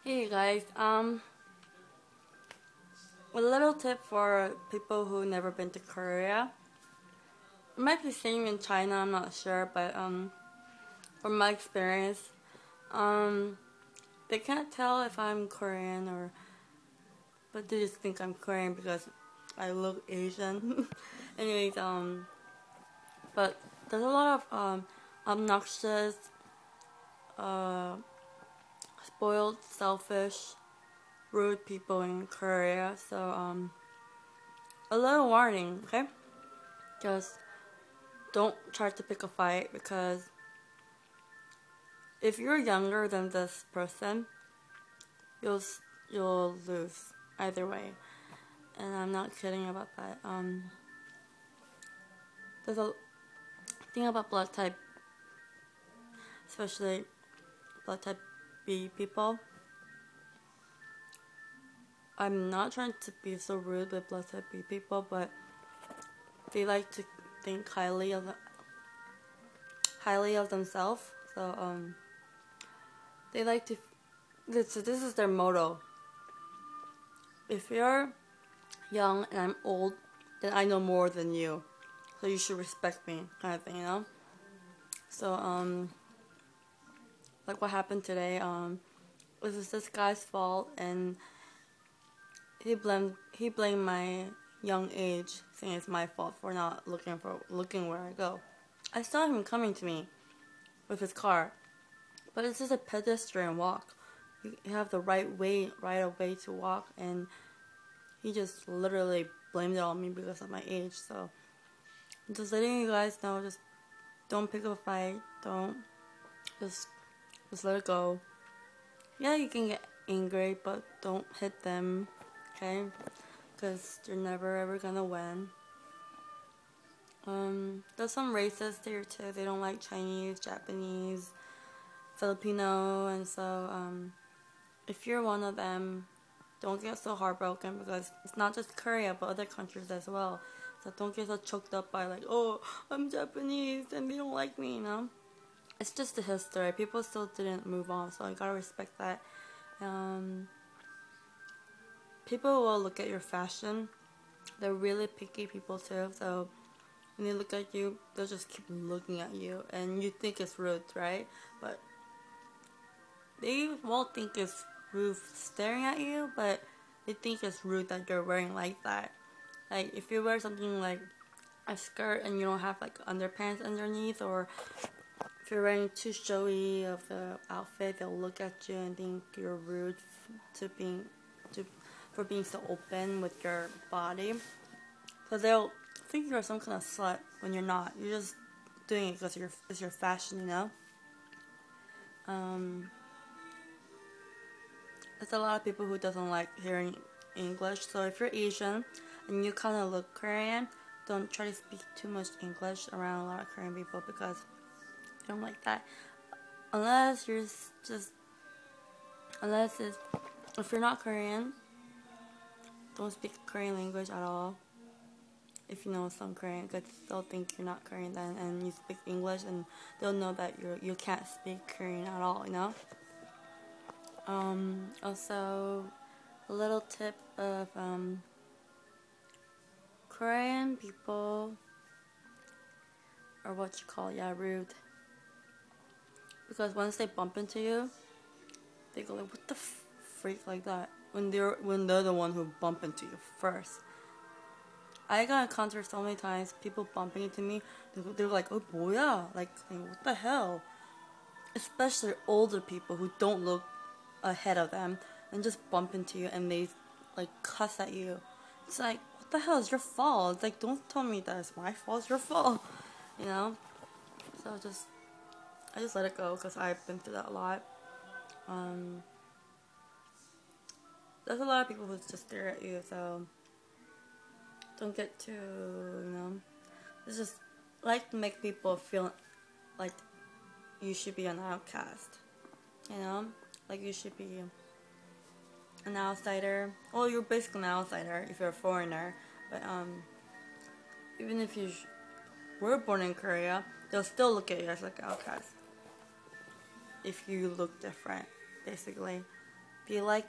Hey guys, a little tip for people who never been to Korea. It might be same in China, I'm not sure, but from my experience, they can't tell if I'm Korean but they just think I'm Korean because I look Asian. Anyways, but there's a lot of obnoxious, uh, spoiled, selfish, rude people in Korea. So a little warning, okay? Just don't try to pick a fight because if you're younger than this person, you'll you'll lose either way. And I'm not kidding about that. There's a thing about blood type, especially blood type B people. I'm not trying to be so rude with blood type B people, but they like to think highly of themselves. So they like to. This is their motto. If you're young and I'm old, then I know more than you, so you should respect me, kind of thing, you know. So like what happened today, it was this guy's fault, and he blamed my young age, saying it's my fault for not looking where I go. I saw him coming to me with his car, but it's just a pedestrian walk. You have the right of way to walk, and he just literally blamed it on me because of my age. So I'm just letting you guys know, just don't pick a fight. Don't just let it go. Yeah, you can get angry, but don't hit them, okay? Because you're never ever gonna win. There's some racists here too. They don't like Chinese, Japanese, Filipino, and so if you're one of them, don't get so heartbroken because it's not just Korea but other countries as well. So don't get so choked up by like, oh, I'm Japanese and they don't like me, you know? It's just the history. People still didn't move on, so I gotta respect that. People will look at your fashion. They're really picky people too, so when they look at you, they'll just keep looking at you and you think it's rude, right? But they won't think it's rude staring at you, but they think it's rude that you're wearing like that. Like if you wear something like a skirt and you don't have like underpants underneath, or if you're wearing too showy of the outfit, they'll look at you and think you're rude for being so open with your body. So they'll think you're some kind of slut when you're not. You're just doing it because it's your fashion, you know. There's a lot of people who doesn't like hearing English. So if you're Asian and you kind of look Korean, don't try to speak too much English around a lot of Korean people because they don't like that. Unless if you're not Korean, don't speak Korean language at all. If you know some Korean, because they'll think you're not Korean then, and you speak English, and they'll know that you can't speak Korean at all, you know. Also, a little tip of Korean people are what you call rude, because once they bump into you, they go like, what the freak, like that, when they're the one who bump into you first. I got encountered so many times, people bumping into me, they were like, oh 뭐야, like what the hell. Especially older people who don't look ahead of them and just bump into you and they like cuss at you. It's like, what the hell, it's your fault. It's like, don't tell me that it's my fault, it's your fault, you know. So I just let it go because I've been through that a lot. There's a lot of people who just stare at you, so don't get too, you know. It's just like to make people feel like you should be an outcast, you know, like you should be an outsider. Well, you're basically an outsider if you're a foreigner, but even if you were born in Korea, they'll still look at you as like an outcast if you look different, basically. they like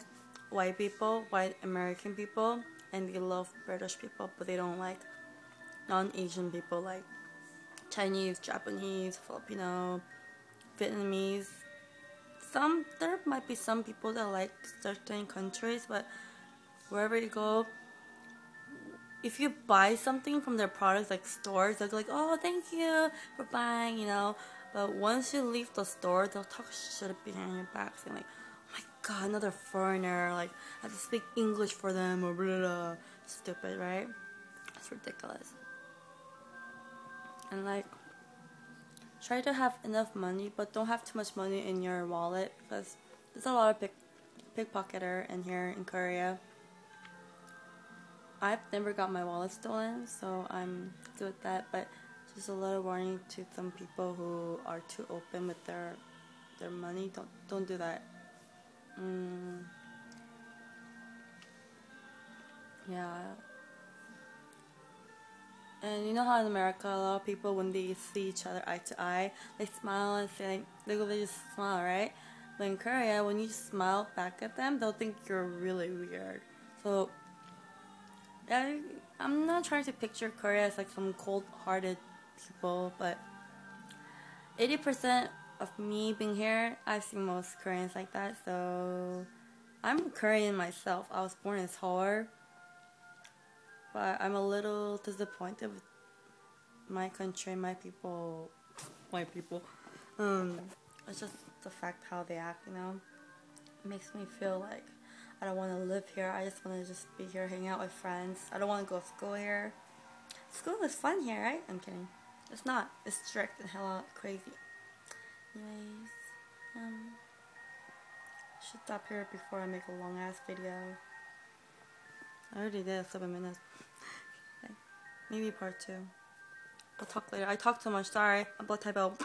white people, white American people, and they love British people, but they don't like non-Asian people like Chinese, Japanese, Filipino, Vietnamese. There might be some people that like certain countries, but wherever you go, if you buy something from their products, like stores, they'll be like, oh, thank you for buying, you know. But once you leave the store, they'll talk shit behind your back, saying like, oh my god, another foreigner, like, I have to speak English for them, or blah, blah, blah. Stupid, right? It's ridiculous. And like, try to have enough money, but don't have too much money in your wallet, because there's a lot of pickpocketer in here in Korea. I've never got my wallet stolen, so I'm good with that, but just a little warning to some people who are too open with their money. Don't do that. Yeah. And you know how in America, a lot of people, when they see each other eye to eye, they smile and say, like, they just smile, right? But in Korea, when you smile back at them, they'll think you're really weird. So I'm not trying to picture Korea as like some cold-hearted people, but 80% of me being here, I've seen most Koreans like that, so I'm Korean myself. I was born in Seoul, but I'm a little disappointed with my country, my people, white people. It's just the fact how they act, you know. It makes me feel like I don't want to live here. I just want to just be here, hang out with friends. I don't want to go to school here. School is fun here, right? I'm kidding. It's not. It's strict and hella crazy. Anyways, should stop here before I make a long ass video. I already did 7 minutes. Okay. Maybe part 2. I'll talk later. I talk too much. Sorry. I'm blood type L.